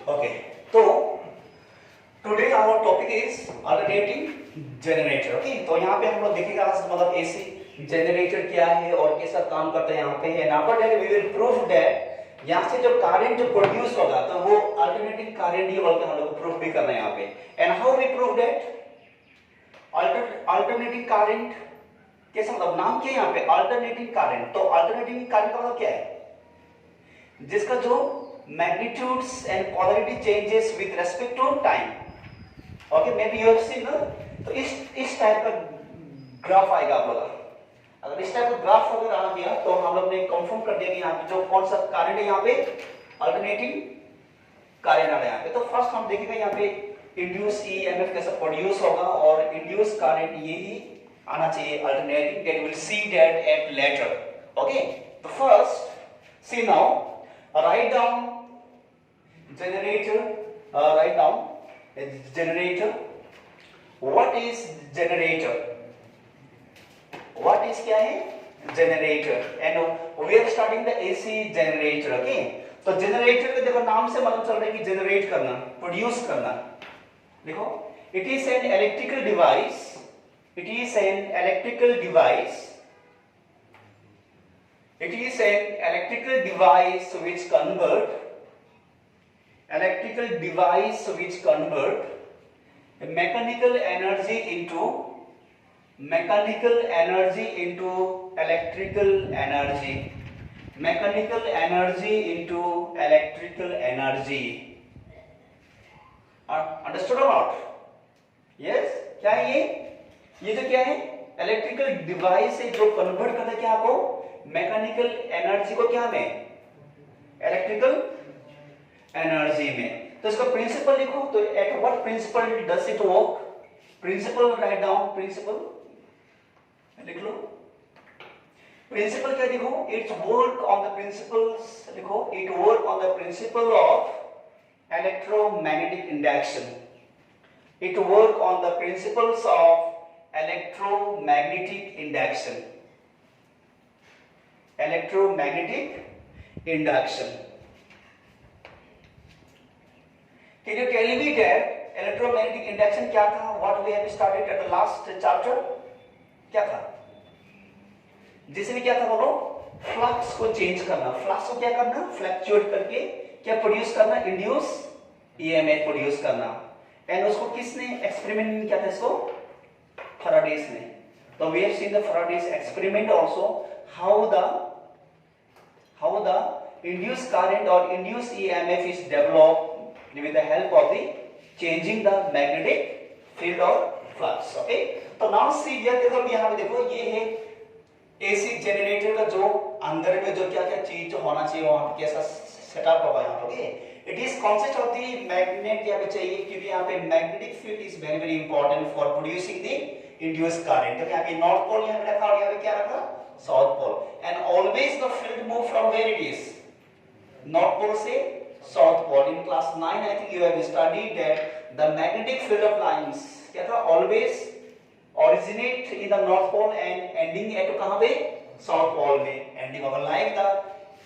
Okay, तो today our topic is alternating generator. Okay, तो यहाँ पे हम लोग देखेंगे आज मतलब एसी जनरेटर क्या है और कैसा काम करता है यहाँ पे। And after that we will prove that यहाँ से जो करंट जो प्रोड्यूस होगा तो वो अल्टरनेटिंग करंट ही बोल के हम लोग प्रूफ भी करना है यहाँ पे। And how we prove that alternating current कैसा, मतलब नाम क्या है यहाँ पे अल्टरनेटिंग करंट। तो अल्टरनेटिंग करंट का मतलब क्या है, जिसका जो magnitudes and polarity changes with respect to time. Okay, maybe you have seen ना, तो इस टाइप का ग्राफ आएगा आप लोग। अगर इस टाइप का ग्राफ अगर आ गया तो हम लोग ने कंफर्म कर दिया कि यहाँ पे जो कौन सा करंट है यहाँ पे अल्टरनेटिंग करंट आ रहा है यहाँ पे। तो फर्स्ट हम देखेंगे यहाँ पे इंड्यूस ईएमएफ कैसा प्रोड्यूस होगा और इंड्यूस करंट यही आना चाहिए alternating, that will see that at later. Okay, तो first see now, write down generator, write down generator. What is generator? What is क्या है generator? And we are starting the AC generator. Okay, तो generator के देखो नाम से मालूम चल रहा है कि generate करना, produce करना। देखो, it is an electrical device. It is an electrical device. It is an electrical device which convert mechanical energy into electrical energy. Mechanical energy into electrical energy. Understood or not? Yes? क्या है ये जो क्या है electrical device है जो convert करता है क्या आपको मैकेनिकल एनर्जी को क्या में इलेक्ट्रिकल एनर्जी में। तो इसका प्रिंसिपल लिखो, तो at what principle does it work. Principle write down, principle लिख लो। प्रिंसिपल क्या लिखो, it's work on the principles, लिखो it work on the principle of electromagnetic induction. It work on the principles of electromagnetic induction. Electromagnetic induction. Can you tell me that electromagnetic induction क्या था? What we have studied at the last chapter क्या था? जिसमें क्या था बोलो, flux को change करना। फ्लक्स को क्या करना, फ्लक्चुएट करके क्या प्रोड्यूस करना, इंड्यूस ईएमएफ प्रोड्यूस करना। एंड उसको किसने एक्सपेरिमेंट किया था, इसको Faraday's ने। So we have seen the Faraday's experiment also, how the induced current or induced EMF is developed with the help of the changing the magnetic field or flux. Okay, तो now see here, देखो यहाँ पे देखो ये है AC generator का जो अंदर में जो क्या क्या चीज होना चाहिए वहाँ पे कैसा सेटअप होगा यहाँ पे। Okay, it is consist of the magnet यहाँ पे चाहिए, क्योंकि यहाँ पे magnetic field is very very important for producing the induced current. तो यहाँ पे नॉर्थ पोल यहाँ पे रखा और यहाँ पे क्या रखा, south pole. And always the field move from where it is, north pole से south pole. In class 9 I think you have studied that the magnetic field of lines क्या था, always originate in the north pole and ending at कहाँ पे, south pole में ending होगा। Like the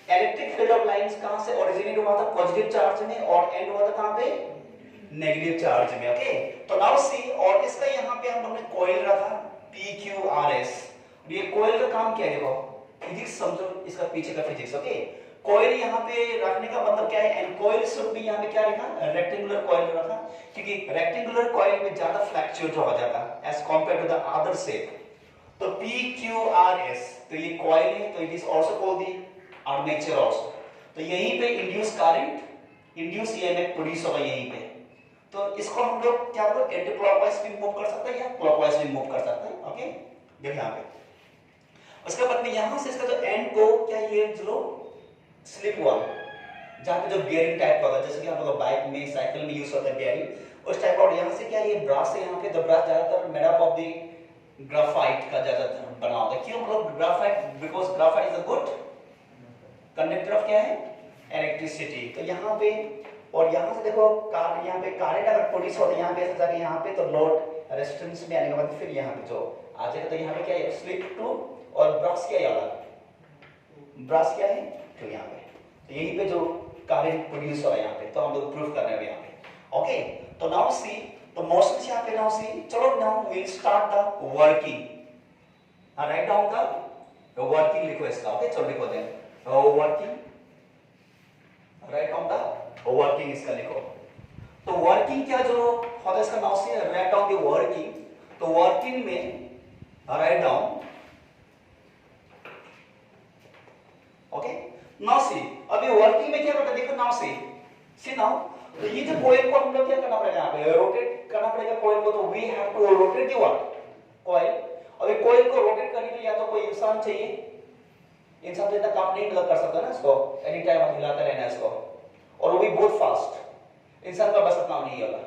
electric field of lines कहाँ से originate हुआ था, पॉजिटिव चार्ज में, और एंड हुआ था कहाँ पे, नेगेटिव चार्ज में। ओके, तो नाउ सी, और इसका यहाँ पे हम लोगों ने कॉइल रखा PQRS। ये कॉइल का काम क्या है, देखो फिजिक्स समझो इसका पीछे का फिजिक्स। ओके, कॉइल यहाँ पे रखने का मतलब क्या है, एंड कॉइल शुड भी यहाँ पे क्या रखा, रेक्टेंगुलर कॉइल रखा, क्योंकि रेक्टेंगुलर कॉइल में ज्यादा फ्लक्चुएट हो जाता है as compare to the other shape. तो PQRS, तो ये कॉइल है, तो it is also called the armature also. तो यहीं पे induce current, induce EMF produce होगा यहीं पे। तो इसको हम लोग क्या बोलते हैं, एंटी क्लॉकवाइज भी मूव कर सकते हैं या क्लॉकवाइज भी मूव कर सकते हैं। ओके, देखिए यहाँ पे उसके बाद में यहाँ से इसका जो एंड को क्या, ये जो स्लिप हुआ जहाँ पे जो बियरिंग टाइप होगा, जैसे कि हम लोग बाइक में, साइकिल में यूज होता है बियरिंग, उस टाइप। और यहाँ से क्या, ये ब्रास है यहाँ पे, तो ब्रास ज्यादातर made up of the graphite का ज्यादातर बना होता है। क्यों मतलब graphite, because graphite is a good conductor of क्या है, इलेक्ट्रिसिटी। तो यहाँ पे और यहाँ से देखो यहाँ पे करंट अगर प्रोड्यूस होता है यहाँ पे ऐसा जाके यहाँ पे, तो लोड रेजिस्टेंस में आने के बाद फिर यहाँ पे जो आ जाएगा, तो यहाँ पे क्या है, स्लिप टू, और ब्रश क्या है, ब्रश क्या है, तो यहाँ पे, तो यहीं पे जो करंट प्रोड्यूस हो रहा है यहाँ पे, तो हम लोग प्रूफ कर रहे हैं यहाँ पे। ओके, तो नाउ सी तो मोशन यहाँ पे, नाउ सी चलो now we start the working. Write down the working लिखो इसका। ओके चलो लिखो the working, write down the working इसका लिखो। तो वर्किंग क्या जो होता है इसका, now see write down the working. तो वर्किंग में write down, okay now see अभी वर्किंग में क्या करते हैं देखो, नाउ सी नाउ तो ये जो कॉइल को हम लोग क्या करना पड़ेगा यहाँ पे, रोटेट करना पड़ेगा कॉइल को। तो we have to rotate the what coil. अभी कॉइल को रोटेट करने के लिए या तो कोई इंसान चाहिए, इंसान तो इतना काम नहीं कर सकता ना इसको, एनी टाइम हम हिलाते रहना इसको, और वो भी बहुत फास्ट, इंसान का बस काम नहीं होगा।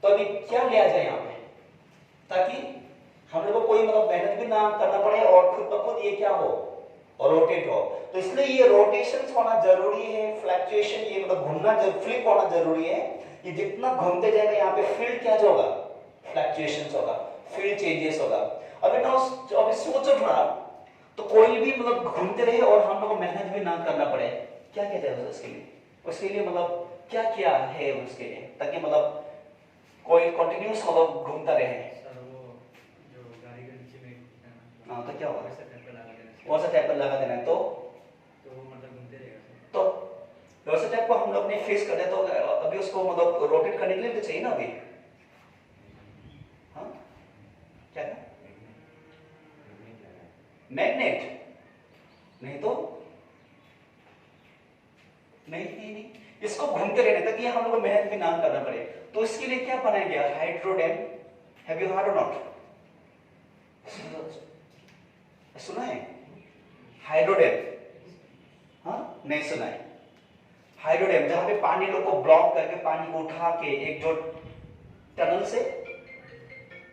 तो अभी क्या लिया जाए यहाँ पे ताकि हम लोग को कोई मतलब मेहनत भी ना करना पड़े और खुद ब खुद ये क्या हो और रोटेट हो। तो इसलिए ये रोटेशन होना जरूरी है, फ्लक्चुएशन ये मतलब घूमना फ्लिप होना जरूरी है। ये जितना घूमते जाएगा यहाँ पे फील्ड क्या होगा, फ्लक्चुएशंस होगा, फील्ड चेंजेस होगा। अभी ना अभी सोचो थोड़ा, तो कोई भी मतलब घूमते रहे और हम लोग को मेहनत भी ना करना पड़े, क्या कहते हैं उसके लिए, उसके लिए मतलब क्या किया है उसके लिए ताकि मतलब कोई कंटिन्यूस मतलब घूमता रहे। हाँ तो क्या होगा, और सा टैप पर लगा देना है तो मतलब घूमते रहेगा। तो वैसे टैप को हम लोग ने फिक्स कर दिया, तो अभी उसको मतलब रोटेट करने के लिए तो चाहिए ना अभी। हाँ क्या है मैग्नेट, नहीं तो नहीं इसको घूमते रहने ताकि हम लोग को मेहनत भी ना करना पड़े। तो इसके लिए क्या बनाया गया, हाइड्रोडेम। हैव यू हर्ड और नॉट, सुना है हाइड्रोडेम? हाँ नहीं सुना है हाइड्रोडेम, जहां पे पानी लोग को ब्लॉक करके पानी को उठा के एक जो टनल से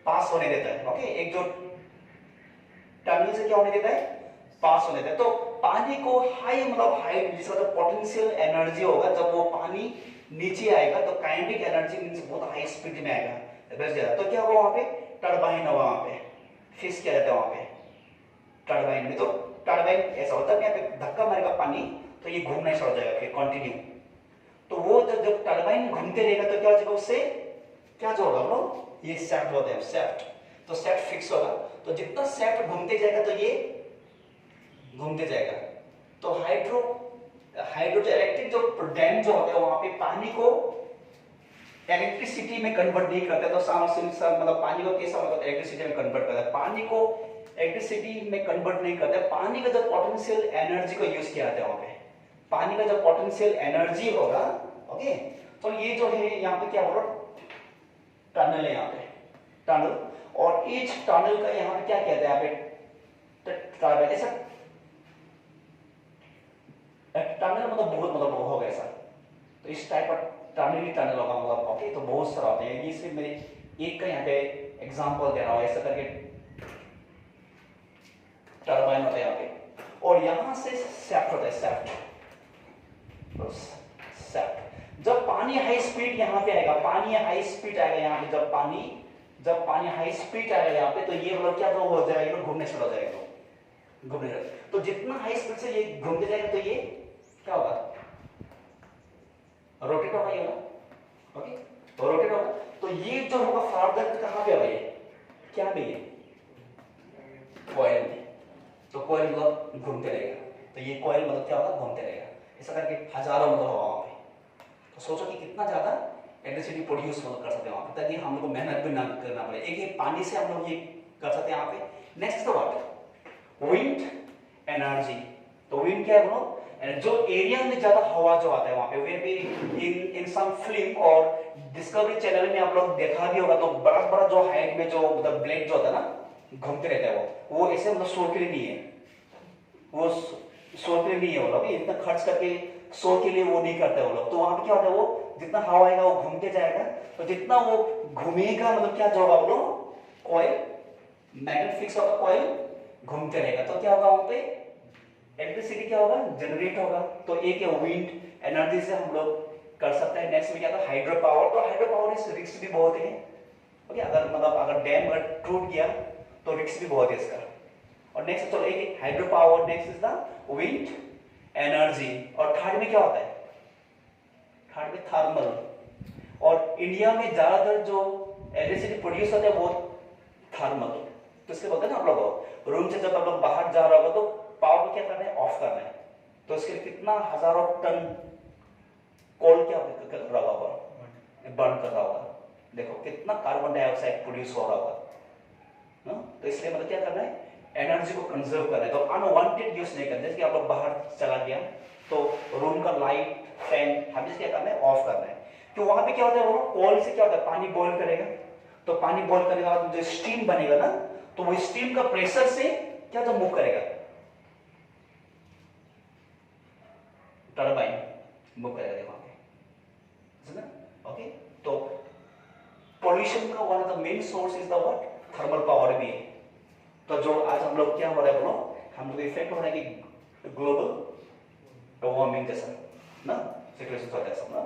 पास होने देता है। ओके, एक जो टनल से क्या होने देता है, पास होने देता है। तो पानी को हाई मतलब हाई जिसका तो पोटेंशियल एनर्जी होगा, जब वो पानी नीचे आएगा तो काइनेटिक एनर्जी मींस बहुत हाई स्पीड में आएगा, तो क्या होगा वहां पे टरबाइन होगा, वहां पे फिक्स किया जाता है वहां पे टरबाइन में। तो टरबाइन ऐसा होता है, यहाँ पे धक्का मारेगा पानी तो ये घूमना ही छोड़ जाएगा फिर कंटिन्यू। तो वो जब टरबाइन घूमते रहेगा तो क्या हो जाएगा, उससे क्या जो होगा वो ये शेफ्ट होता है, शेफ्ट। तो शेफ्ट फिक्स होगा, तो जितना शेफ्ट घूमते जाएगा तो ये घूमते जाएगा। तो हाइड्रो इलेक्ट्रिक जो डैम जो होता है वहां पे पानी को इलेक्ट्रिसिटी में कन्वर्ट नहीं करते। तो मतलब पानी को कैसा मतलब इलेक्ट्रिसिटी में कन्वर्ट करता है, पानी को इलेक्ट्रिसिटी में कन्वर्ट नहीं करते। पानी का जो पोटेंशियल एनर्जी को यूज किया जाता है वहां पे, पानी का जो पोटेंशियल एनर्जी होगा। ओके, तो ये जो है यहाँ पे क्या बोलो टनल है, यहाँ पे टनल, और ईच टनल का यहाँ पे क्या कहते हैं, यहाँ पे ऐसा टनल मतलब बहुत मतलब होगा ऐसा। तो इस टाइप का टनल ही टनल होगा मतलब। ओके, तो बहुत सारा होते हैं, ये सिर्फ मेरे एक का यहाँ पे एग्जांपल दे रहा हूँ। ऐसा करके टरबाइन होता है यहाँ पे, और यहां से शेफ्ट होता है, शेफ्ट। जब पानी हाई स्पीड यहाँ पे आएगा, पानी हाई स्पीड आएगा यहाँ पे, जब पानी हाई स्पीड आएगा यहाँ पे, तो ये मतलब क्या हो जाएगा, घूमने शुरू हो जाएगा, घूमने। तो जितना हाई स्पीड से ये घूमते जाएगा तो ये क्या होगा, रोटेट होगा, ये होगा। ओके, तो रोटेट होगा, तो ये जो होगा फर्दर कहां पे होगा, ये क्या पे, ये कॉइल में। तो कॉइल मतलब घूमते रहेगा, तो ये कॉइल मतलब क्या होगा, घूमते रहेगा। ऐसा करके हजारों मतलब होगा वहां पे। तो सोचो कि कितना ज्यादा इलेक्ट्रिसिटी प्रोड्यूस मतलब कर सकते हैं वहां पे, ताकि हम लोग को मेहनत भी ना करना पड़े। एक ये पानी से हम लोग ये कर सकते हैं यहाँ पे। नेक्स्ट तो व्हाट, विंड एनर्जी। तो विंड क्या है बोलो, जो एरिया में ज्यादा हवा जो आता है वहां पे, वे भी इन सम फिल्म और डिस्कवरी चैनल में आप लोग देखा भी होगा, तो बड़ा बड़ा जो हाइट में जो मतलब ब्लेड जो होता है ना घूमते रहता है, वो ऐसे मतलब शो के लिए नहीं है, वो शो के लिए नहीं है वो लोग, इतना खर्च करके शो के लिए वो नहीं करते वो लोग। तो वहां पे क्या होता है, वो जितना हवा आएगा वो घूमते जाएगा, तो जितना वो घूमेगा मतलब क्या जो होगा वो कॉइल मैग्नेट फिक्स होगा, कॉइल घूमते रहेगा। तो क्या होगा वहां पे इलेक्ट्रिसिटी क्या होगा, जनरेट होगा। तो एक है विंड एनर्जी से हम लोग कर सकते हैं। नेक्स्ट में क्या था, हाइड्रो पावर। तो हाइड्रो पावर इस रिस्क भी बहुत है। ओके, अगर मतलब अगर डैम अगर टूट गया तो रिस्क भी बहुत है इसका। और नेक्स्ट चलो एक hydro power, next is the wind energy. और थर्ड में क्या होता है, और इंडिया में ज्यादातर जो इलेक्ट्रिसिटी प्रोड्यूस होता है वो थर्मल। तो इसके बोलते हैं ना आप लोग रूम से जब आप लोग बाहर जा रहा होगा तो पावर को क्या करना है, ऑफ करना है। तो इसके लिए कितना हजारों टन कोल क्या कर रहा होगा, बर्न कर रहा होगा। देखो कितना कार्बन डाइऑक्साइड प्रोड्यूस हो रहा होगा ना। तो इसलिए मतलब क्या करना है, एनर्जी को कंजर्व करना है। तो अनवांटेड यूज नहीं करना। जैसे कि आप लोग बाहर चला गया तो रूम का लाइट फैन हमें क्या करना है, ऑफ करना है। तो वहां पे क्या होता है, वो कोल से क्या होता है, पानी बॉईल करेगा। तो पानी बॉईल करने के बाद जो स्टीम बनेगा ना, तो वो स्टीम का प्रेशर से क्या जो मूव करेगा, टरबाइन मूव करेगा वहां पे, समझना। ओके, तो पॉल्यूशन का one of the main source is the what, thermal power भी है। तो जो आज हम लोग क्या हो रहा है बोलो, हम लोग इफेक्ट हो रहा है कि ग्लोबल वार्मिंग जैसा ना सिचुएशन हो रहा है ना।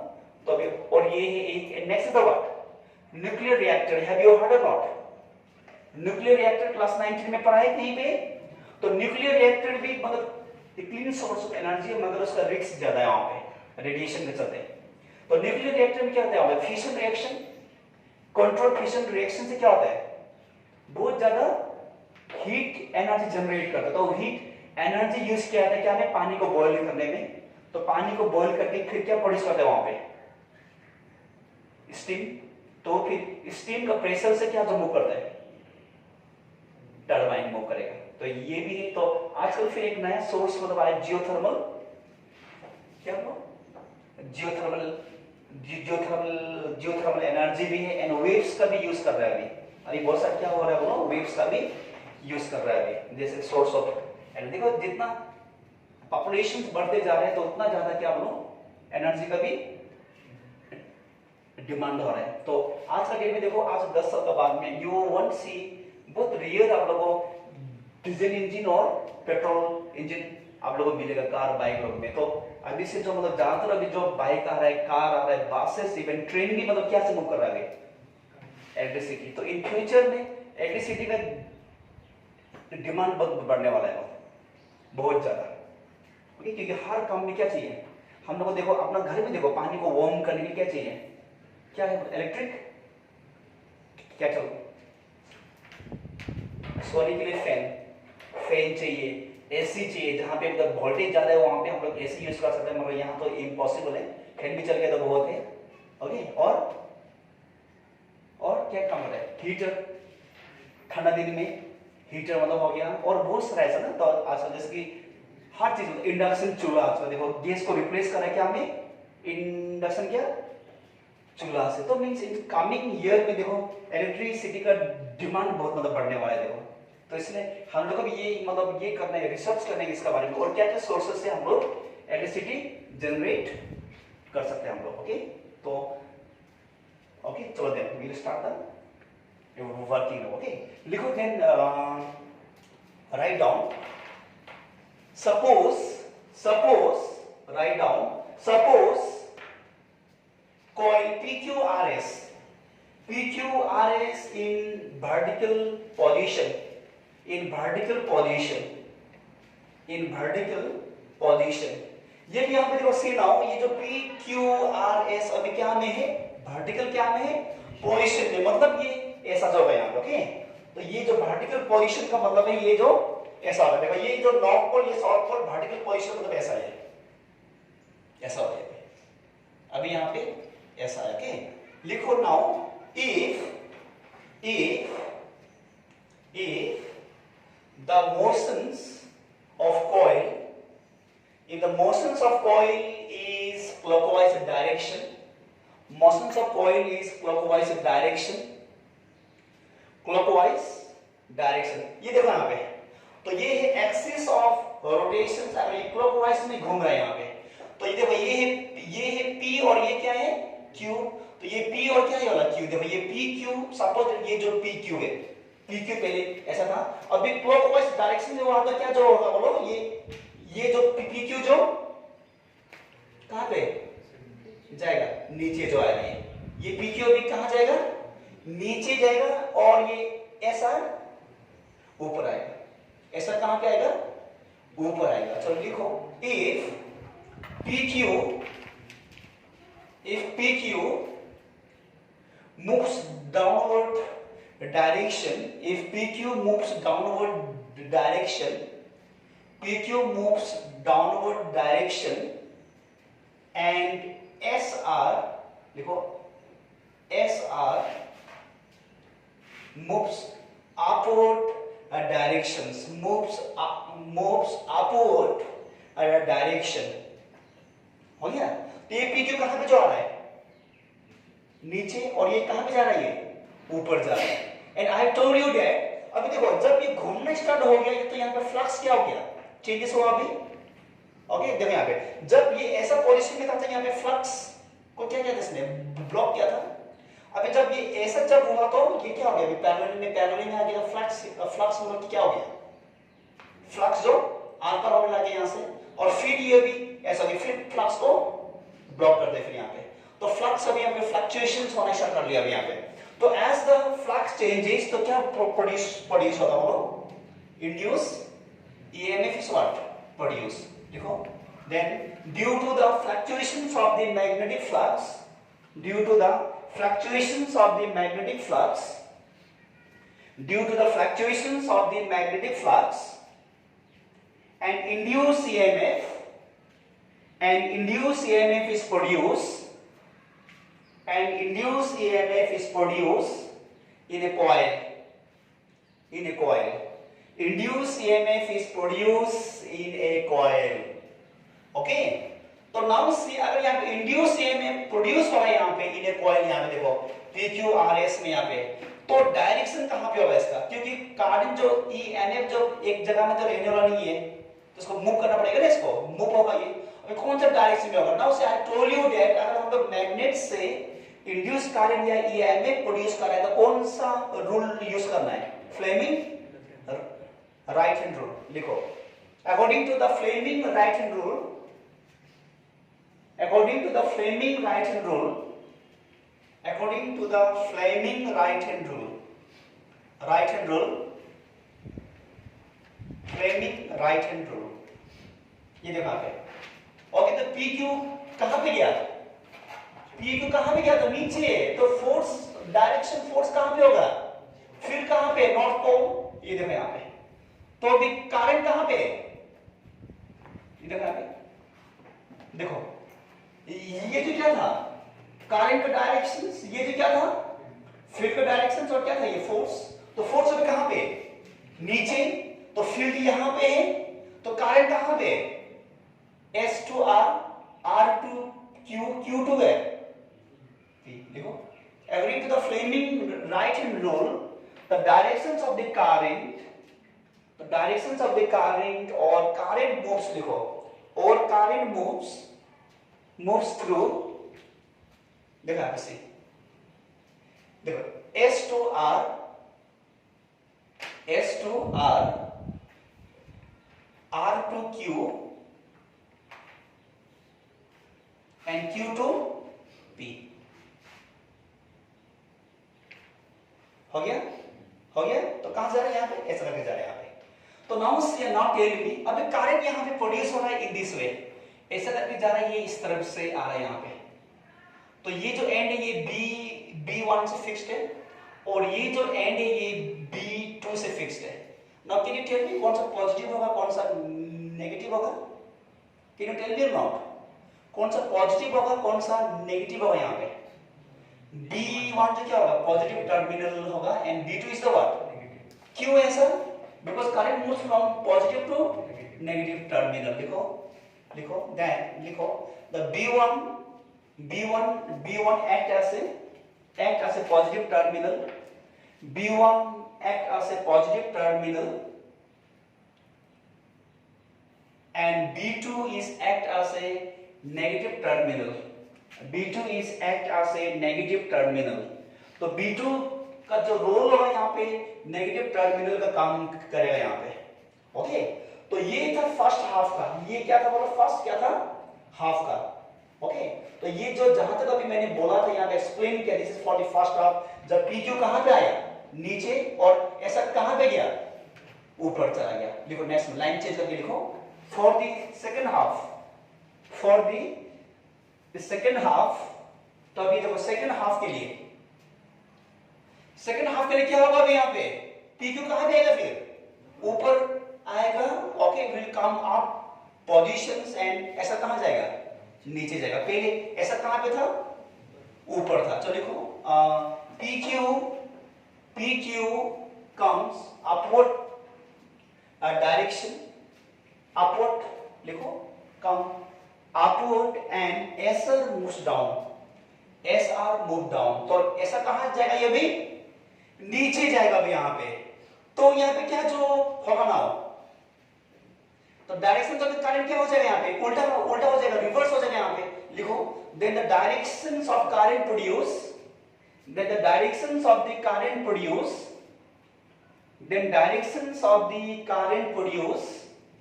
तो अभी और ये है एक next is the what, nuclear reactor. Have you heard और नॉट? न्यूक्लियर रिएक्टर क्लास 19 में पढ़ा है कहीं पे? तो न्यूक्लियर रिएक्टर भी मतलब क्लीन सोर्स ऑफ एनर्जी है, मगर उसका रिस्क ज्यादा है वहां पे, रेडिएशन के चलते। तो न्यूक्लियर रिएक्टर में क्या होता है, fission reaction, control fission reaction से क्या होता है, बहुत ज्यादा हीट एनर्जी जनरेट करता है। तो हीट एनर्जी यूज किया जाता है क्या है, पानी को बॉईल करने में। तो पानी को बॉईल करके फिर क्या प्रोड्यूस करता है वहां पे, स्टीम। तो फिर स्टीम का प्रेशर से क्या जो मूव करता है, टरबाइन मूव करेगा। तो ये भी है। तो आजकल फिर एक नया सोर्स मतलब आया जियोथर्मल, क्या हो, जियोथर्मल जियोथर्मल एनर्जी भी है एंड वेव्स का भी यूज कर रहा है अभी बहुत सारा क्या हो रहा है, वो वेव्स का भी यूज कर रहा है अभी जैसे सोर्स ऑफ एनर्जी। देखो जितना पॉपुलेशन बढ़ते जा रहे हैं तो उतना ज्यादा क्या बोलो एनर्जी का भी डिमांड हो रहा है। तो आज का डेट में देखो, आज 10 साल के बाद में यू वोंट सी, बहुत रेयर आप लोगों डीजल इंजन और पेट्रोल इंजन आप लोगों को मिलेगा कार बाइक लोग में। तो अभी से जो मतलब ज्यादातर अभी जो बाइक आ रहा है, कार आ रहा है, बसेस, इवन ट्रेन भी मतलब क्या से मूव कर रहा है, इलेक्ट्रिसिटी। तो इन फ्यूचर में इलेक्ट्रिसिटी का डिमांड बहुत बढ़ने वाला है, बहुत ज्यादा। ओके, क्योंकि हर काम में क्या चाहिए हम लोग को, देखो अपना घर में देखो पानी को वार्म करने के लिए क्या चाहिए, क्या है, इलेक्ट्रिक, क्या चलो सोने के लिए फैन चाहिए, एसी चाहिए। जहां पे मतलब वोल्टेज ज्यादा है वहां पे हम लोग एसी यूज कर सकते हैं, मगर यहाँ तो इम्पॉसिबल है, फैन भी चल गया तो बहुत है। ओके, और क्या काम है, हीटर, ठंडा दिन में हीटर मतलब हो गया, और बहुत सारा ऐसा ना। तो आजकल जैसे कि हर चीज, इंडक्शन चूल्हा, आजकल देखो गैस को रिप्लेस करा क्या हमें, इंडक्शन क्या चूल्हा से। तो मीन्स इन कमिंग ईयर में देखो इलेक्ट्रिसिटी का डिमांड बहुत मतलब बढ़ने वाला है देखो। तो इसलिए हम लोग को भी ये मतलब ये करना है, रिसर्च करना है इसके बारे में, और क्या क्या सोर्सेस से हम लोग इलेक्ट्रिसिटी जनरेट कर सकते हैं हम लोग। ओके, तो ओके चलो then we will start the working. Okay, लिखो then, write down, suppose write down, suppose coil PQRS in vertical position, ये भी यहाँ पे देखो सी नाउ, ये जो PQRS अभी क्या में है, वर्टिकल क्या में है, पोजीशन में, मतलब ये ऐसा जो है यहाँ पे। ओके, तो ये जो वर्टिकल पोजीशन का मतलब है ये जो ऐसा होगा, देखो ये जो नॉर्थ पोल, ये साउथ पोल, वर्टिकल पोजीशन मतलब ऐसा है, ऐसा हो जाएगा। अभी यहाँ पे ऐसा है। ओके, लिखो now, if the motions of coil, if the motions of coil is clockwise direction, ये देखो यहाँ पे, तो ये है एक्सिस ऑफ रोटेशन, अगर ये क्लॉकवाइज में घूम रहा है यहाँ पे, तो ये देखो ये है P और ये क्या है Q। तो ये P और क्या है वाला Q, देखो ये PQ, सपोज ये जो PQ है, PQ पहले ऐसा था, अभी क्लॉकवाइज डायरेक्शन में वहां का क्या जो होगा बोलो, ये जो PQ जो कहां पे जाएगा, नीचे जो आएगा, ये PQ अभी कहां जाएगा, नीचे जाएगा, और ये ऐसा ऊपर आएगा, ऐसा कहां पे आएगा, ऊपर आएगा। चलो लिखो, if PQ moves downward direction, if PQ moves downward direction, PQ moves downward direction and SR, देखो SR moves upward directions, moves upward direction. हो गया? तो ये PQ कहां पे जा रहा है? नीचे, और ये कहां पे जा रहा है? ये ऊपर जा रहा है. And I have told you that, अभी देखो जब ये घूमना स्टार्ट हो गया तो यहाँ पे फ्लक्स क्या हो गया? चेंजेस हुआ अभी. ओके, देखो यहाँ पे जब ये ऐसा पोजीशन में था तो यहाँ पे फ्लक्स को क्या किया था इसने? ब्लॉक किया था. अभी जब ये ऐसा जब हुआ तो ये क्या हो गया? अभी पैरेलल में आ गया फ्लक्स मतलब क्या हो गया? फ्लक्स जो आर पर होने लगे यहाँ से, और फिर ये भी ऐसा भी फिर फ्लक्स को ब्लॉक कर दे फिर यहाँ पे. तो फ्लक्स अभी यहाँ पे फ्लक्चुएशंस होना स्टार्ट कर लिया अभी यहाँ पे. तो एज द फ्लक्स चेंजेस तो क्या प्रोड्यूस होता होगा? Induce EMF is what? Produce. देखो, then due to the fluctuations of the magnetic flux, due to the fluctuations of the magnetic flux, due to the fluctuations of the magnetic flux, and induced EMF, and induced EMF is produced, and induced EMF is produced in a coil, in a coil. Induced EMF is produced in a coil. Okay? तो now सी अगर यहाँ पे induced EMF produce हो रहा है यहाँ पे in a coil, यहाँ पे देखो PQRS में यहाँ पे, तो डायरेक्शन कहाँ पे होगा इसका? क्योंकि करंट जो EMF जो एक जगह में तो रहने वाला नहीं है, तो इसको मूव करना पड़ेगा ना, इसको मूव होगा ये. अभी कौन सा डायरेक्शन में होगा? नाउ से आई टोल्ड यू दैट अगर हम लोग मैग्नेट से इंड्यूस करंट या EMF प्रोड्यूस कर रहे हैं तो कौन सा रूल यूज करना है? Fleming right hand rule. लिखो, according to the Fleming right hand rule, according to the Fleming right hand rule, according to the Fleming right hand rule, Fleming right hand rule, ये देखो यहाँ पे. Okay, तो PQ कहाँ पे गया? PQ कहाँ पे गया? तो नीचे. तो फोर्स डायरेक्शन फोर्स कहाँ पे होगा? फिर कहाँ पे? North pole. ये देखो यहाँ पे. तो अभी करंट कहाँ पे? ये देखो यहाँ पे. देखो ये जो क्या था? करंट का डायरेक्शंस. ये जो क्या था? फील्ड का डायरेक्शंस. और क्या था? ये फोर्स. तो फोर्स अभी कहाँ पे? नीचे. तो फील्ड यहाँ पे है, तो करंट कहाँ पे? S to R, R to Q, Q to where? देखो, according to the Fleming right hand rule, the directions of the current or current moves, देखो, or current moves through, देखो यहाँ पे से, देखो S to R, R to Q, and Q to P. हो गया? तो कहां जा रहा है? यहाँ पे ऐसा करके जा रहा है यहाँ पे. तो now tell me, अभी करंट यहाँ पे प्रोड्यूस हो रहा है इन दिस वे, ऐसा करके जा रहा है, ये इस तरफ से आ रहा है यहाँ पे. तो ये जो एंड है ये B1 से फिक्स्ड है, और ये जो एंड है ये B2 से फिक्स्ड है. Now can you tell me कौन सा पॉजिटिव होगा, कौन सा नेगेटिव होगा? कैन यू टेल मी और नॉट? कौन सा पॉजिटिव होगा, कौन सा नेगेटिव होगा? यहाँ पे B1 जो क्या होगा? पॉजिटिव टर्मिनल होगा, and B2 is the what? क्यों ऐसा? Because current moves from positive to negative terminal. लिखो then लिखो the B1 act as a positive terminal. B1 act as a positive terminal, and B2 is act as a negative terminal. तो B2 का जो role होगा यहाँ पे negative terminal का काम करेगा यहाँ पे. ओके, तो ये था फर्स्ट हाफ का. ये क्या था? बोलो फर्स्ट क्या था? हाफ का. ओके, तो ये जो जहां तक अभी मैंने बोला था यहाँ पे एक्सप्लेन किया, this is for the first half. जब PQ कहां पे आया? नीचे. और ऐसा कहां पे गया? ऊपर चला गया. लिखो नेक्स्ट लाइन चेंज करके लिखो. फॉर द सेकंड हाफ, तो अभी देखो सेकंड हाफ के लिए सेकंड हाफ के लिए क्या होगा अभी यहाँ पे पी क्यू कहां जाएगा फिर ऊपर आएगा okay will come up positions and ऐसा कहां जाएगा नीचे जाएगा पहले ऐसा कहां पे था ऊपर था चलो लिखो P Q comes upward direction upward लिखो come upward and SR moves down SR move down तो ऐसा कहां जाएगा ये भी नीचे जाएगा अभी यहां पे तो यहां पे क्या जो होगा ना तो डायरेक्शन ऑफ द करंट क्या हो जाएगा यहां पे उल्टा उल्टा हो जाएगा रिवर्स हो जाएगा यहां पे लिखो then the directions of current produce then the directions of the current produce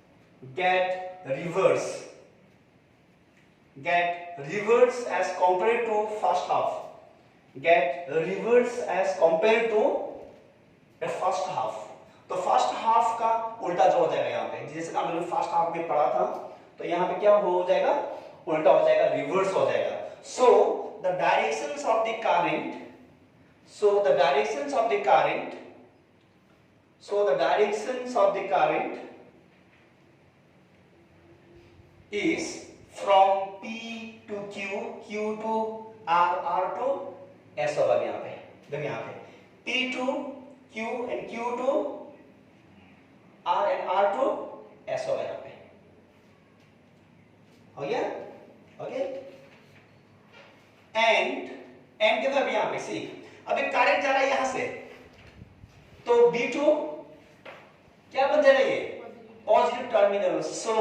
get reverse as compared to first half the first half तो फर्स्ट हाफ का उल्टा जो हो जाएगा यहाँ पे जैसे हम लोग फर्स्ट हाफ में पढ़ा था तो यहाँ पे क्या हो जाएगा उल्टा हो जाएगा रिवर्स हो जाएगा so the directions of the current So the directions of the current is from P to Q, Q to R, R to S होगा यहाँ पे देखिए यहाँ पे P to Q and Q to R and R to S होगा यहाँ पे हो गया ओके एंड क्या था अभी यहाँ पे सी अभी करंट जा रहा है यहां से तो B2 क्या बन जाएगा ये positive terminal so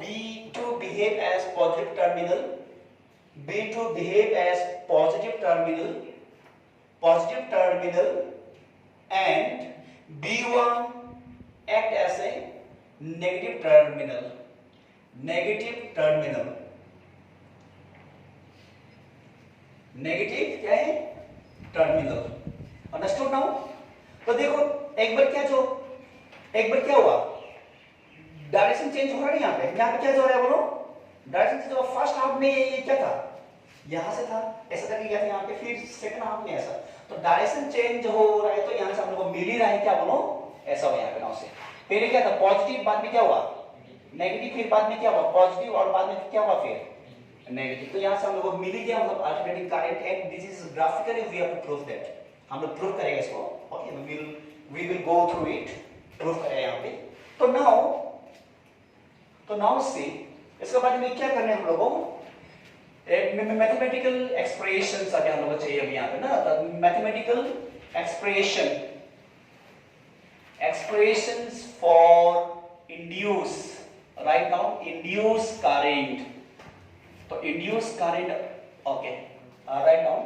B2 behave as positive terminal and B1 act as a negative terminal negative क्या है टर्मिनल अंडरस्टूड नाउ तो देखो एक बार क्या हुआ डायरेक्शन चेंज हो रहा है यहाँ पे क्या हो रहा है बोलो डायरेक्शन चेंज हुआ फर्स्ट हाफ में ये क्या था यहाँ से था ऐसा करके गया था यहाँ पे फिर सेकंड हाफ में ऐसा तो डायरेक्शन चेंज हो रहा है तो यहाँ से हम लोग को मिल ही रहा है क्या बोलो ऐसा हुआ यहाँ पे नाउ से पहले क्या था पॉजिटिव बाद में क्या हुआ नेगेटिव फिर बाद में क्या हुआ पॉजिटिव और बाद में क्या हुआ फिर नेगेटिव तो यहां से हम लोग को मिल गया मतलब alternating current and this is graphically we have to prove that हम लोग प्रूव करेंगे इसको okay we will go through it prove करेंगे यहां पे तो नाउ सी इसके बाद में क्या करना है हम लोगों को मैथमेटिकल एक्सप्रेशंस आगे हम लोगों को चाहिए अभी यहां पे ना तो mathematical expressions for induce right now induce current तो induce current okay right now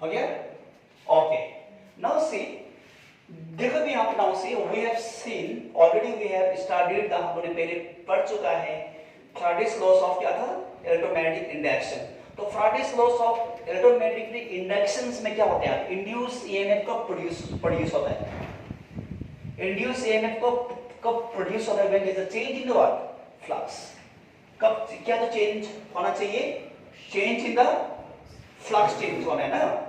हो गया ओके नाउ सी देखो भी आप now see we have seen already we have studied the हमने पहले पढ़ चुका है फैराडेस लॉस ऑफ क्या था इलेक्ट्रोमैग्नेटिक इंडक्शन तो Faraday's loss of electromagnetic inductions में क्या होता है इंड्यूस ईएमएफ का प्रोड्यूस होता है इंड्यूस ईएमएफ को कब प्रोड्यूस होता है when there is a change in the what flux कब क्या तो चेंज होना चाहिए change in the flux change होना है ना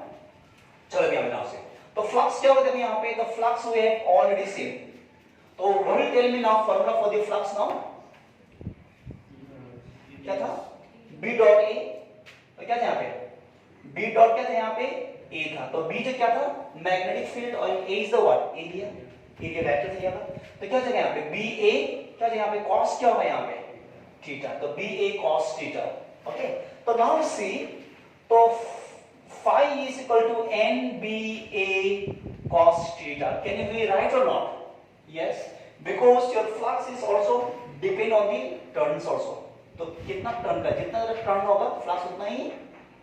चलो अभी हम नाउ से तो फ्लक्स क्या होता है यहां पे the flux we have already seen तो what will tell me now formula for the flux now क्या था b डॉट a तो क्या था यहां पे b डॉट क्या था यहां पे a था तो b जो क्या था मैग्नेटिक फील्ड और a is the what area vector था यहां तो क्या था यहां पे ba क्या था यहां पे cos क्या होगा यहां पे थीटा तो ba cos थीटा ओके तो नाउ सी तो phi is equal to nba cos theta. Can you be right or not? Yes, because your flux is also depend on the turns also. तो कितना turn का जितना turn होगा flux उतना ही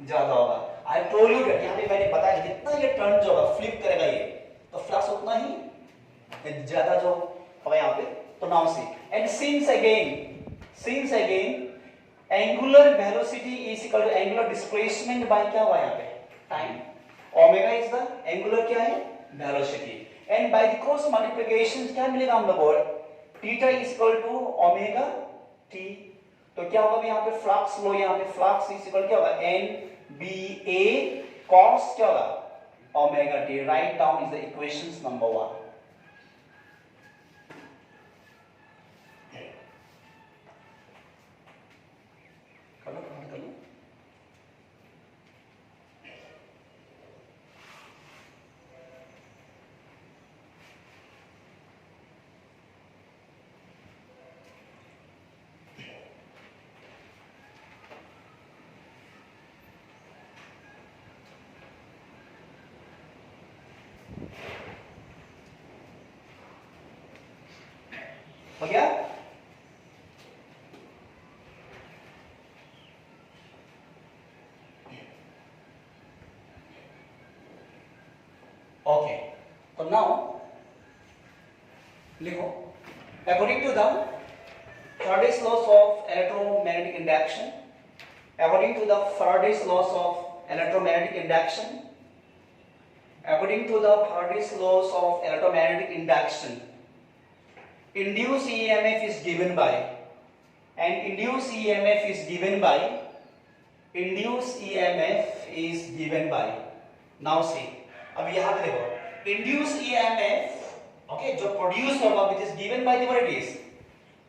ज्यादा होगा. I told you that यहाँ पे मैंने बताया जितना ये टर्न जो होगा फ्लिप करेगा ये तो फ्लक्स उतना ही ज्यादा जो होगा यहाँ पे। तो now see and since again angular velocity is equal to angular displacement by क्या हुआ यहाँ पे time. Omega is the angular क्या है velocity and by the cross multiplication क्या मिलेगा हम लोग को theta is equal to omega t. तो क्या होगा यहाँ पे फ्लक्स लो, यहाँ पे फ्लक्स इज इक्वल क्या होगा एन बी ए कॉस क्या होगा omega t. Write down is the equations number 1। हो गया? ओके, तो नाउ लिखो according to the Faraday's laws of electromagnetic induction, according to the Faraday's laws of electromagnetic induction, according to the Faraday's laws of electromagnetic induction, induced EMF is given by, and induced EMF is given by, induced EMF is given by. Now see, अब यहाँ पे देखो induced EMF, okay, जो produce होगा which is given by the what it is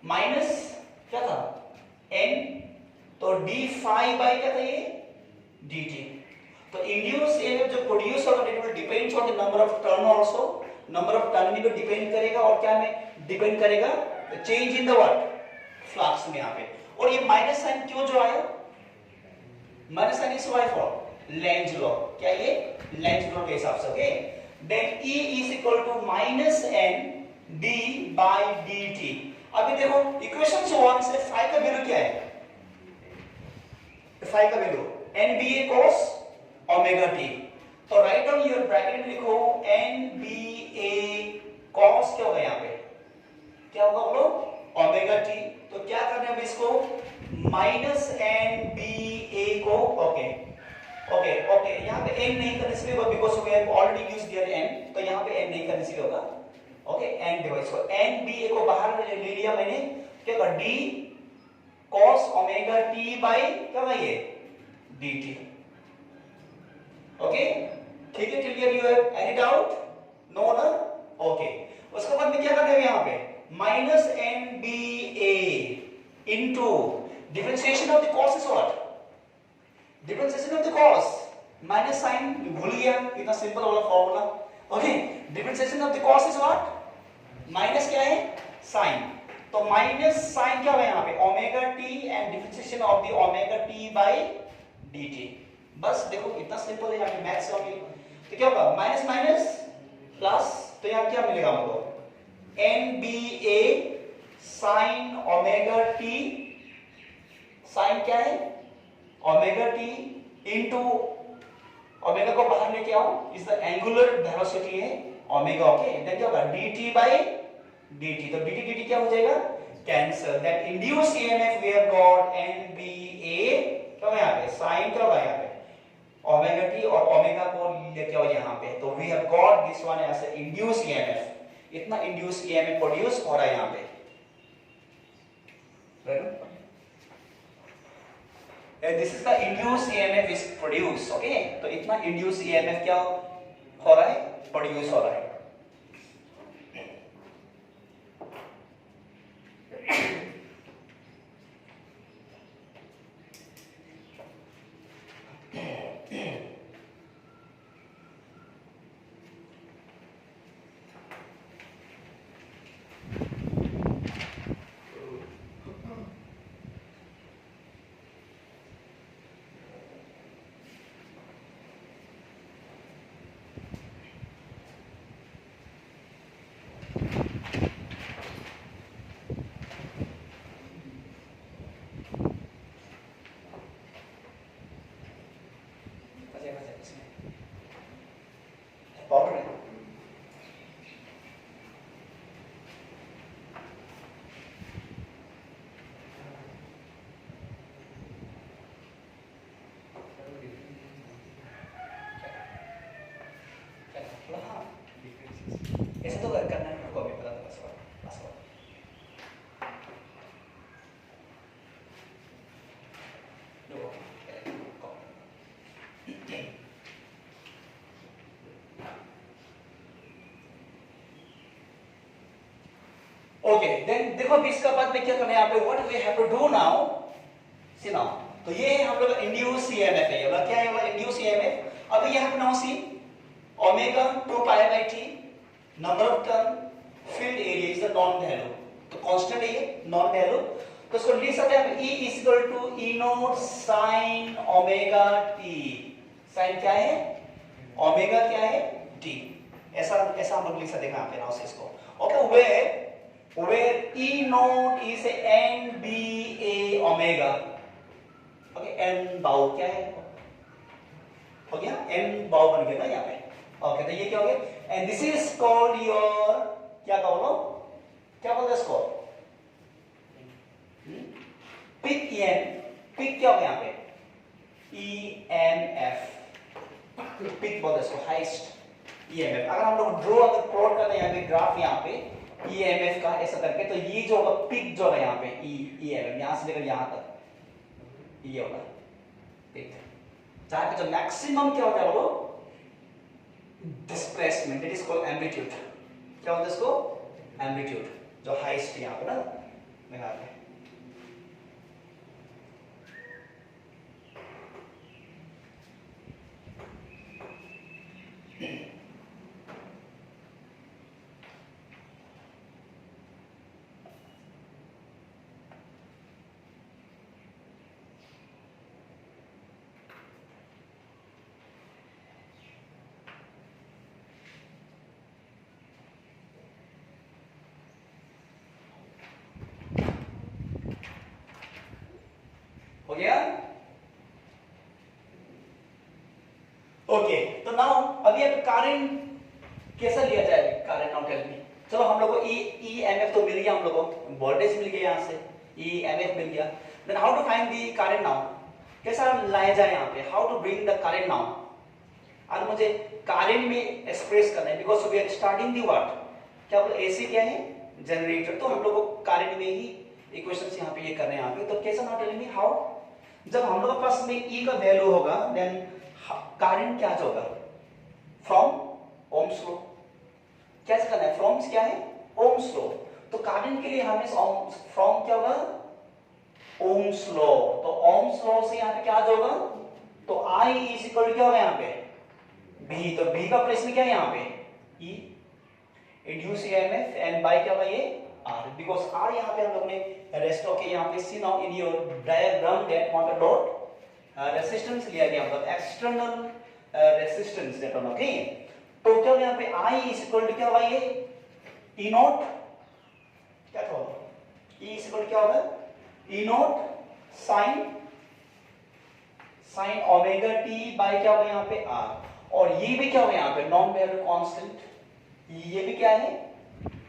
minus क्या था n, तो d phi bye क्या था ये dt। तो इंड्यूस EMF जो प्रोड्यूस होगा it will depends on the number of turn also, number of turn भी डिपेंड करेगा और क्या में डिपेंड करेगा change in the what flux में यहाँ पे। और ये माइनस साइन क्यों जो आया minus sine is why for Lenz law, क्या ये लेंज लॉ के हिसाब से। Okay then E is equal to minus n d by dt। अभी देखो इक्वेशन 1 से फाई का वैल्यू क्या है, फाई का value NBA cos omega t। तो राइट डाउन योर ब्रैकेट में लिखो NBA cos क्या होगा यहाँ पे क्या होगा बोलो ओमेगा t। तो क्या करना है इसको माइनस NBA को ओके ओके ओके यहाँ पे n नहीं करने से होगा because we have already used there n, तो यहाँ पे n नहीं करने से होगा ओके एन डिवाइस को एन बी ए को बाहर ले लिया मैंने क्या कर d cos omega t by क्या होगा ये dt। ओके ठीक है clear, you have any doubt no ना ओके। उसके बाद में क्या करना है यहाँ पे minus N B A into differentiation of the cos is what differentiation of the cos minus sine भूल गया इतना सिंपल वाला formula. Okay differentiation of the cos is what minus क्या है साइन, तो माइनस साइन क्या है यहाँ पे omega t and differentiation of the omega t by dt। बस देखो इतना सिंपल है यहाँ पे मैथ्स होगी। तो क्या होगा माइनस माइनस प्लस, तो यहाँ क्या मिलेगा हमको NBA sine omega t, sine क्या है ओमेगा टी इनटू ओमेगा को बाहर लेके आओ इज द एंगुलर वेलोसिटी है ओमेगा। ओके देन क्या होगा dt बाय dt, तो dt dt क्या हो जाएगा cancel. That induce EMF we have got NBA क्या होगा यहाँ पे साइन क्या होगा यहाँ पे ओमेगा t और ओमेगा को लेके आओ यहाँ पे, तो we have got this one as induce EMF। इतना इंड्यूस EMF प्रोड्यूस हो रहा है यहाँ पे and this is the induced EMF is produced। Okay तो इतना induced EMF क्या हो रहा है प्रोड्यूस हो रहा है। ओके देन देखो अभी इसका बाद में क्या करना है यहाँ पे, what we have to do now, see now, तो ये हम लोग इंड्यूस ईएमएफ है, ये वाला क्या है, वाला इंड्यूस ईएमएफ। अभी यहाँ पे now C omega 2 pi by T, number of turn, field area is the non value, तो कांस्टेंट है ये नॉन वैल्यू, तो इसको लिख सकते हैं E is equal to E not sine omega t, sine क्या है, ओमेगा क्या है, टी, ऐसा ऐसा हम लोग लिख सकते हैं यहाँ पे नाउ इसको। Okay where E naught is NBA omega, okay n बाउ क्या है, हो गया n बाउ बन गया ना यहाँ पे, ओके तो ये क्या हो गया, and this is called your, क्या बोलो, क्या बोलते हैं इसको, पिक EM, पिक क्या हो गया यहाँ पे, EMF, पिक बोलते हैं इसको, हाईएस्ट EMF। अगर हम लोग ड्रॉ अगर प्लॉट करते हैं यहाँ पे ग्राफ, यहाँ पे EMF का ऐसा करके, तो ये जो होगा पिक जो है यहाँ पे EMF, यहाँ से लेकर यहाँ तक ये होगा पिक, जहाँ पे जो मैक्सिमम क्या होता है वो displacement, it is called amplitude, क्या होता है इसको, एम्पलीट्यूड, जो हाईएस्ट यहाँ पे ना लगा है। हो गया, ओके तो नाउ अभी अब करंट कैसा लिया जाए, करंट नाउ टेल मी, चलो हम लोग को EMF तो मिल गया, हम लोग को वोल्टेज मिल गया, यहाँ से EMF मिल गया, then how to find the current now, कैसा लाया जाए यहाँ पे, how to bring the current now, आज मुझे करंट में एक्सप्रेस करना है, because we are starting the what, क्या बोलो AC क्या है, जनरेटर, तो हम लोग को करंट में ही इक्वेशंस यहाँ पे ये करने हैं यहाँ पे, तो कैसा नाउ टेल मी हाउ, जब हम लोग के पास में E का वैल्यू होगा देन करंट क्या होगा, फ्रॉम ओम्स लॉ, कैसे करना है, फ्रॉम क्या है, ओम्स लॉ, तो करंट के लिए हमें फ्रॉम क्या होगा, ओम्स लॉ, तो ओम्स लॉ से यहाँ पे क्या होगा, तो I इज इक्वल क्या होगा यहाँ पे B, तो B का प्लेस में क्या है यहाँ पे E, induce EMF, and by क्या होगा ये R, बिकॉज R यहाँ पे हम लोग ने रेस्ट ओके यहाँ पे see now in your diagram that वहां पे डॉट रेजिस्टेंस लिया गया, मतलब external resistance that one, okay, तो क्या यहाँ पे I इज इक्वल टू क्या होगा ये E नॉट, क्या था E इज इक्वल क्या होगा, E not sine omega t by क्या होगा यहाँ पे R, और ये भी क्या होगा यहाँ पे नॉन वैल्यू कांस्टेंट, ये भी क्या है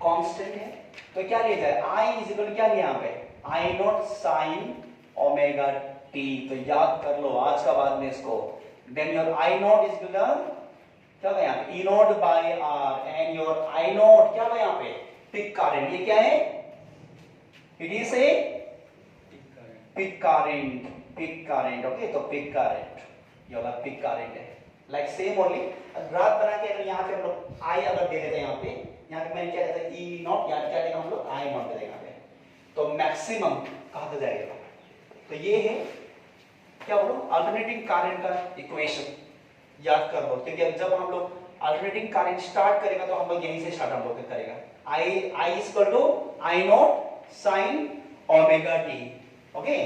कांस्टेंट है, तो क्या लिया जाए I इज इक्वल क्या लिया यहाँ पे I naught sine omega t, तो याद कर लो आज का बाद में इसको, then your I naught is equal क्या होगा यहाँ पे E naught by R, and your I naught क्या होगा यहाँ पे पिक करंट, ये क्या है, it is a peak current, okay, तो पिक करंट ये होगा पिक करंट है, लाइक सेम ओनली ग्राफ बना के अगर यहाँ पे हम लोग I अगर दे देते हैं यहाँ पे मैंने क्या कहता है E नॉट, यहाँ पे क्या देगा हम लोग I नॉट दे देंगे यहाँ पे, तो मैक्सिमम कहाँ तक जाएगा, तो ये है क्या बोलो अल्टरनेटिंग करंट का इक्वेशन, याद कर लो, क्योंकि जब हम लोग अल्टरनेटिंग करंट स्टार्ट करेगा तो हम लोग यहीं से स्टार्ट हम लोग करेगा, I is equal to I naught sine omega t, okay,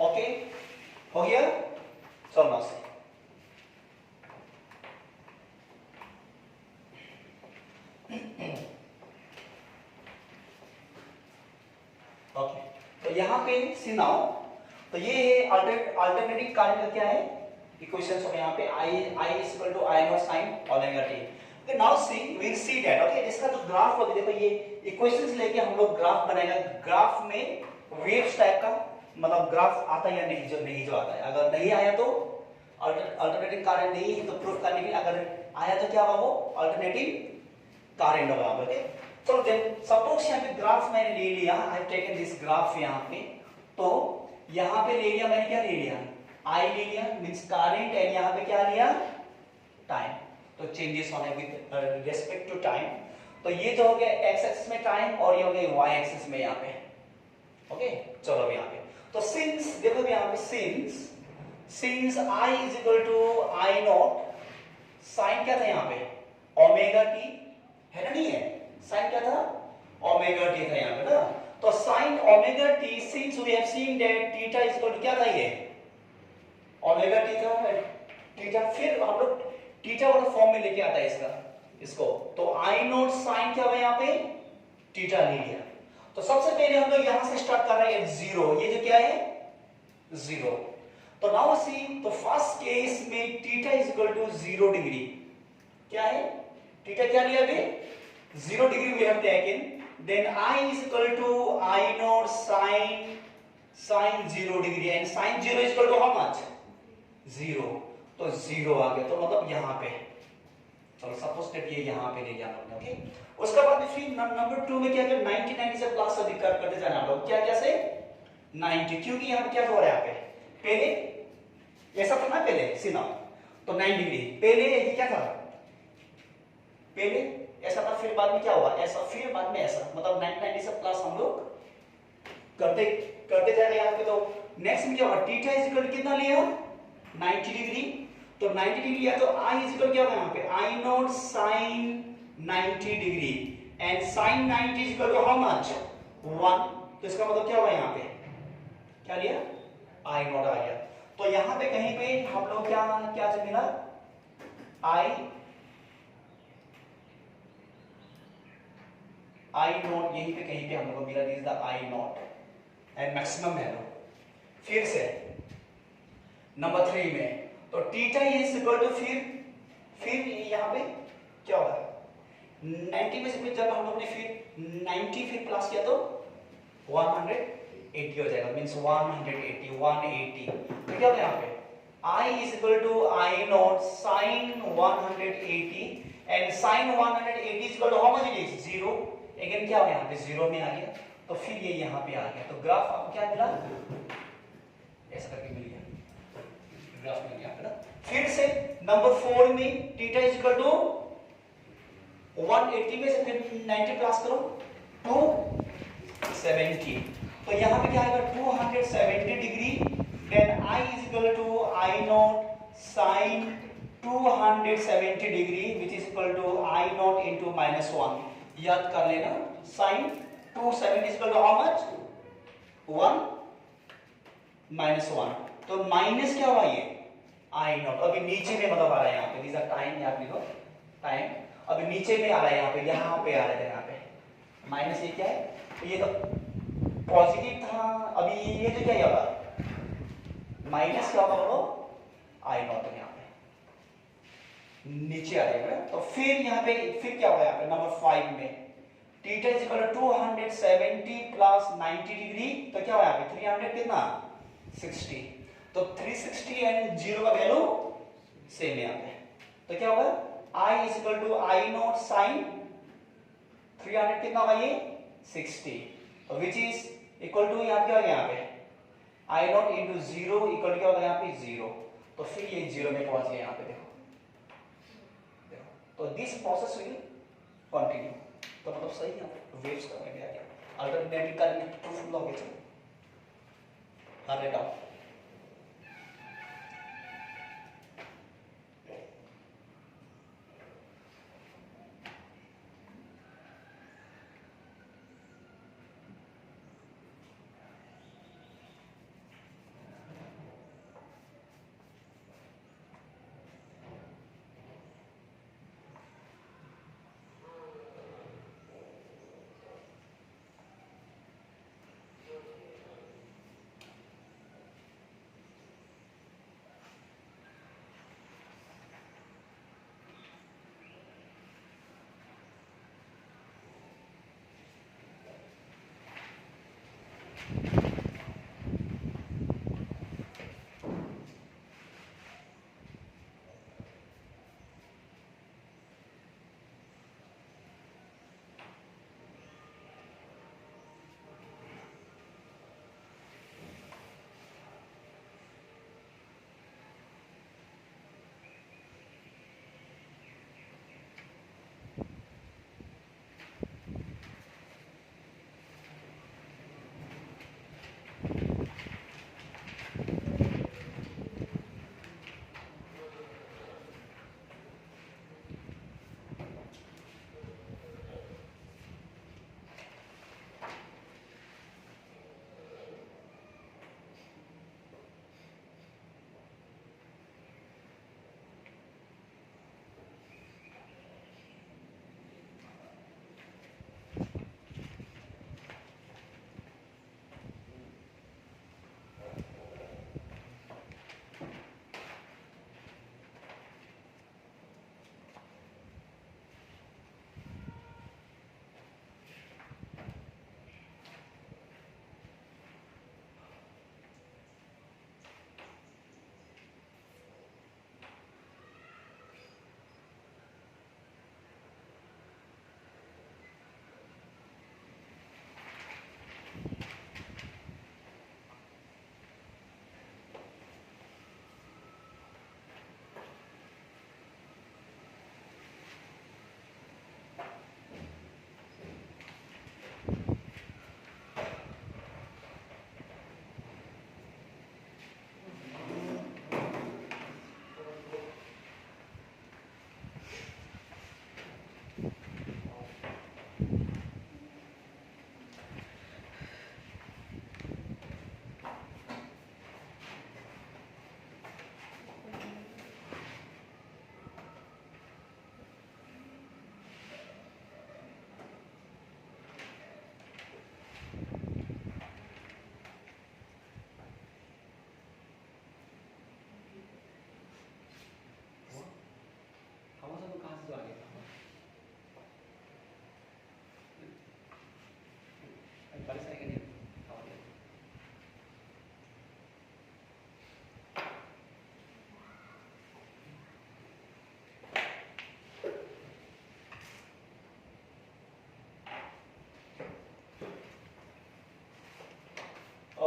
okay, हो गया? चलो नाउ सी, ओके, तो यहाँ पे सी नाउ, तो ये है अल्टरनेटिव करंट का क्या है इक्वेशंस हो यहाँ पे I is equal to I naught sin omega t। Okay now see we will see that, okay इसका जो ग्राफ होगा देखो ये इक्वेशंस लेके हम लोग ग्राफ बनाएगा, ग्राफ में वेव्स टाइप का मतलब ग्राफ आता है या नहीं जो आता है, अगर नहीं आया तो अल्टरनेटिव करंट नहीं है तो प्रूफ करने के लिए, अगर आया तो क्या होगा वो अल्टरनेटिव करंट होगा। ओके चलो देन सपोज यहाँ पे ग्राफ मैंने ले लिया, I have taken this graph यहाँ पे, तो यहाँ पे ले लिया मैंने, क्या ले लिया आई ले लिया मींस करंट, एंड यहाँ पे क्या लिया टाइम, तो चेंजेस होने विद रिस्पेक्ट टू टाइम, तो ये जो हो गया एक्स एक्सिस में टाइम और ये हो गया वाई एक्सिस में यहाँ पे। ओके चलो अब यहाँ पे तो सिंस देखो अब यहाँ पे since I is equal to I naught, sine क्या था यहाँ पे ओमेगा टी है ना, नहीं है साइन क्या था ओमेगा टी था यहाँ पे ना, तो sine omega t since we have seen that theta is equal to क्या था ये ओमेगा टी था थीटा, फिर हम लोग थीटा वाला फॉर्म में लेके आता है इसको, तो आई नॉट साइन क्या हुआ यहाँ पे थीटा ले लिया, तो सबसे पहले हम लोग यहां से स्टार्ट कर रहे हैं जीरो, ये जो क्या है जीरो, तो नाउ सी तो फर्स्ट केस में theta is equal to 0 degree, क्या है थीटा क्या लिया अभी 0 degree we have taken, then I is equal to I naught sin 0 degree, and sin 0 is equal to how much 0, तो 0 आ गया, तो मतलब यहां पे चलो सपोज दैट ये यहां पे ले गया हम लोग। ओके उसके बाद में फिर नंबर 2 में क्या किया 90 90 से प्लस अधिक करते जाना हम लोग, क्या कैसे 90, क्योंकि यहां पे क्या हो रहा है यहाँ पे पहले ऐसा था ना पहले सीना, तो 9 डिग्री पहले ये क्या था पहले ऐसा था, फिर बाद में क्या हुआ ऐसा, फिर बाद में ऐसा, मतलब 90 90 से प्लस हम लोग करते करते जाएंगे यहाँ पे, तो नेक्स्ट में क्या होगा थीटा इज इक्वल कितना लिया 90 डिग्री, तो 90 डिग्री लिया तो I इज इक्वल क्या होगा यहाँ पे I naught sin 90 degree, and sin 90 is equal to how much 1, तो इसका मतलब क्या होगा यहाँ पे क्या लिया I नॉट आ गया, तो यहाँ पे कहीं पे हम लोग क्या क्या मिला I नॉट, यहीं पे कहीं पे हम लोग को मिला this the I not and maximum value. फिर से नंबर 3 में तो थीटा इज इक्वल टू फिर यहाँ पे क्या होगा 90 में से जब हम लोग ने फिर 90 फिर प्लस किया तो 180 हो जाएगा, मींस 180 तो क्या होगा यहाँ पे I is equal to I naught sin 180 and sin 180 is equal to how much it is 0, again क्या हो यहाँ पे 0 में आ गया, तो फिर ये यहाँ पे आ गया, तो ग्राफ आपको क्या मिला ऐसा करके मिल गया, ग्राफ मिल गया ना। फिर से नंबर 4 में थीटा इज इक्वल टू 180 में से फिर 90 प्लस करो 270, तो यहाँ पे क्या आएगा 270 degree, then I is equal to I naught sin 270 degree which is equal to I naught into -1, याद कर लेना sin 270 is equal to how much 1 -1, तो माइनस क्या हुआ ये I naught, अभी नीचे में मतलब आ रहा है यहाँ पे दिस टाइम, याद लिखो टाइम, अभी नीचे में आ रहा है यहाँ पे आ रहा है, यहाँ पे माइनस ये क्या है, तो ये तो पॉजिटिव था, अभी ये तो क्या होगा माइनस क्या होगा बोलो I naught यहाँ पे नीचे आ जाएगा, तो फिर यहाँ पे फिर क्या होगा यहाँ पे नंबर 5 में theta is equal to 270 plus 90 degree, तो क्या होगा यहाँ पे 300 कितना 60, तो 360 एंड 0 का वैल्यू सेम है यहाँ पे, तो क्या होगा I is equal to I naught sin 300 कितना होगा ये 60, तो which is equal to यहाँ पे क्या होगा यहाँ पे I naught into 0 equal क्या होगा यहाँ पे 0, तो फिर ये 0 में पहुंच गया यहाँ पे देखो, तो दिस प्रोसेस विल कंटिन्यू, तो मतलब सही है वेव्स का में आ गया अल्टरनेटिव करंट प्रूफ लॉ के चलो हाँ लेट आओ।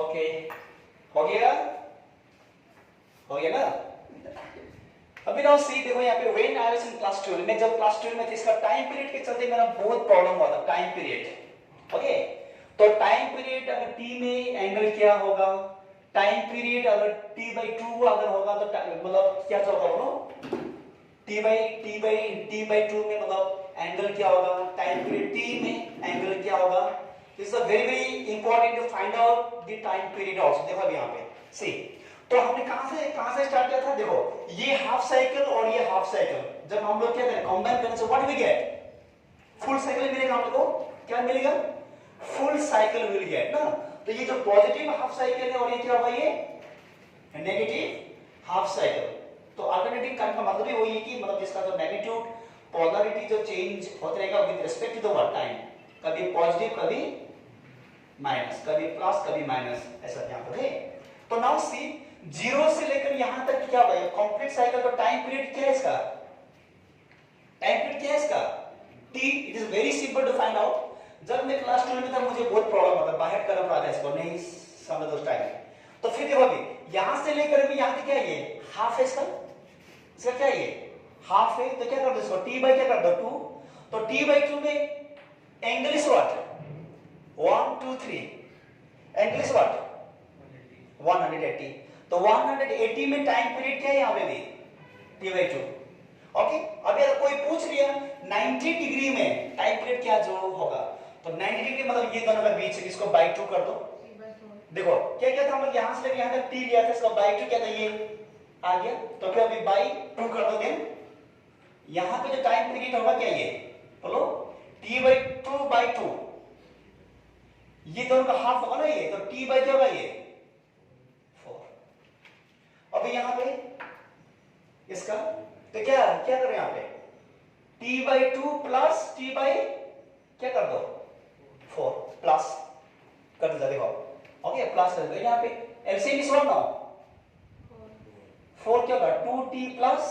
ओके, हो गया, हो गया ना। अभी नाउ सी, देखो यहाँ पे when I was in class 12, मैं जब क्लास 12 में था, इसका टाइम पीरियड के चलते मेरा बहुत प्रॉब्लम हुआ था, टाइम पीरियड। ओके, तो टाइम पीरियड अगर टी में एंगल क्या होगा, टाइम पीरियड अगर t/2 अगर होगा तो मतलब क्या होगा बोलो, t/2 में मतलब एंगल क्या होगा, टाइम पीरियड t में एंगल क्या होगा। This is a very very important to find out the time period also. देखो अभी यहाँ पे सी, तो हमने कहां से स्टार्ट किया था, देखो ये हाफ साइकिल और ये हाफ साइकिल, जब हम लोग क्या करें कंबाइन करने से what we get, full cycle मिलेगा हम लोग को, क्या मिलेगा, फुल साइकिल विल गेट ना। तो ये जो पॉजिटिव हाफ साइकिल है और ये क्या होगा, ये नेगेटिव हाफ साइकिल। तो अल्टरनेटिव करंट का मतलब ही वही है कि मतलब जिसका जो मैग्नीट्यूड पोलैरिटी जो चेंज होता रहेगा with respect to the time, कभी पॉजिटिव कभी माइनस, कभी प्लस कभी माइनस, ऐसा ध्यान रहे। तो नाउ सी, जीरो से लेकर यहां तक क्या होगा, कंप्लीट साइकिल का टाइम पीरियड क्या है, इसका टाइम पीरियड क्या है इसका t। It is very simple to find out. जब मैं क्लास 12 में था मुझे बहुत प्रॉब्लम होता, बाहर कर रहा था इसको, नहीं समझ उस टाइम। तो फिर देखो अभी यहां से लेकर अभी यहां तक क्या है, ये हाफ है इसका क्या है, ये हाफ है। तो क्या कर दो इसको t बाय क्या कर दो 2, तो t/2 में angle is what 1 2 3, angle is what 180। तो 180 में टाइम पीरियड क्या है यहाँ पे भी t/2। ओके, अभी अगर कोई पूछ लिया 90 डिग्री में टाइम पीरियड क्या जो होगा, तो 90 डिग्री मतलब ये दोनों का बीच है, इसको बाय 2 कर दो। देखो क्या क्या था, हम लोग यहां से लेकर यहां तक t लिया था, इसका बाय 2 क्या था, ये आ गया। तो फिर अभी बाय 2 कर दो, देन यहां पे जो टाइम पीरियड होगा क्या, ये बोलो t/2/2, ये दोनों का हाफ होगा ना ये, तो t बाय क्या होगा ये 4। अभी यहां पे इसका तो क्या क्या करें यहाँ पे t/2 प्लस t बाय क्या कर दो 4 प्लस कर दो, देखो ओके प्लस कर दो। यहाँ पे एलसीएम इज व्हाट नाउ 4 क्या होगा 2t प्लस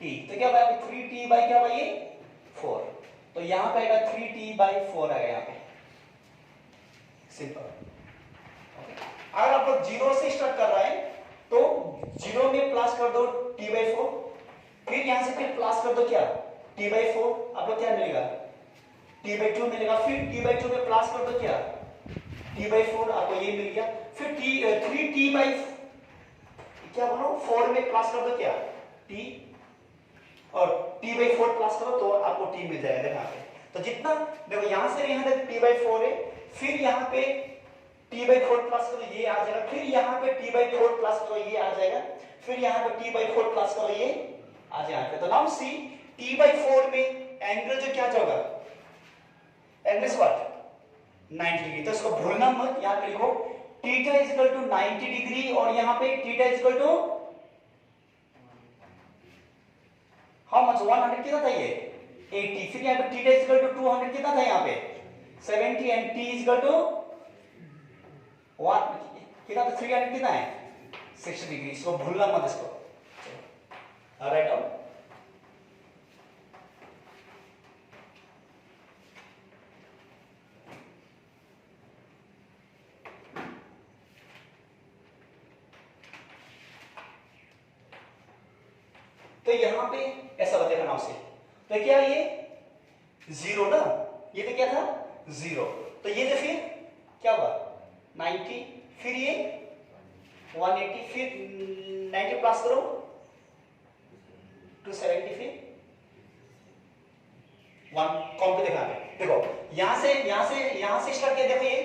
t, तो क्या होगा 3t बाय क्या होगा ये 4। तो यहाँ पे आएगा 3t बाय 4 आएगा यहाँ पे, सिंपल। अगर आप लोग जीरो से स्टार्ट कर रहे हैं तो जीरो में प्लस कर दो t/4, फिर यहां से फिर प्लस कर दो क्या t/4, आप लोग क्या मिलेगा t/2 मिलेगा, फिर t/2 में प्लस कर दो क्या t/4, आपको ये मिल गया। फिर 3t बाई क्या बोलो 4 में प्लस कर दो क्या t, और t/4 प्लस करो तो आपको t मिल जाएगा। देखो यहाँ पे तो जितना देखो यहां से यहां तक t/4 है, फिर यहाँ पे t/4 प्लस करो ये आ जाएगा, फिर यहाँ पे t/4 प्लस करो ये आ जाएगा, फिर यहाँ पे t/4 प्लस करो ये आ जाएगा। तो नाउ सी t/4 में एंगल जो क्या होगा एंगल इज व्हाट 90 डिग्री। तो इसको भूलना मत, यहाँ पे लिखो theta is equal to 90 degree, और यहाँ पे theta is equal to how much 100 कितना था ये 80, फिर यहाँ पे थीटा इज इक्वल टू 200 कितना था यहाँ पे 70, and t is equal to 1 कितना था 300 कितना है 60 डिग्री। इसको भूलना मत, इसको राइट डाउन। तो यहां पे ऐसा बताएगा नाम से, तो क्या ये जीरो ना, ये तो क्या था जीरो, तो ये जो फिर क्या हुआ 90, फिर ये 180, फिर 90 प्लस करो 270, फिर 1 कौन पे देखा देखो यहां से स्टार्ट किया। देखो ये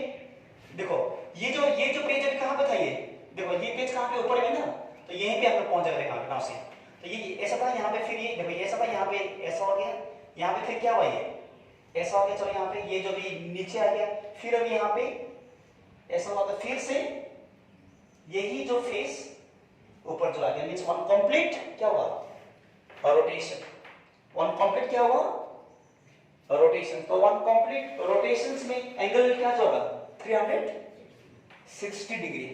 देखो ये जो पेज अभी कहां पे था, ये देखो ये पेज कहां पे ऊपर है ना, तो यहीं पे हम लोग पहुंच गए देखा नाम से। तो ये ऐसा था यहाँ पे, फिर ये देखो ये ऐसा था यहाँ पे ऐसा हो गया, यहाँ पे फिर क्या हुआ ये ऐसा हो गया, चलो यहाँ पे ये जो भी नीचे आ गया, फिर अभी यहाँ पे ऐसा हुआ, तो फिर से यही जो फेस ऊपर जो आ गया, मींस वन कंप्लीट क्या हुआ रोटेशन, वन कंप्लीट क्या हुआ रोटेशन। तो वन कंप्लीट रोटेशंस में एंगल क्या होगा 360 डिग्री।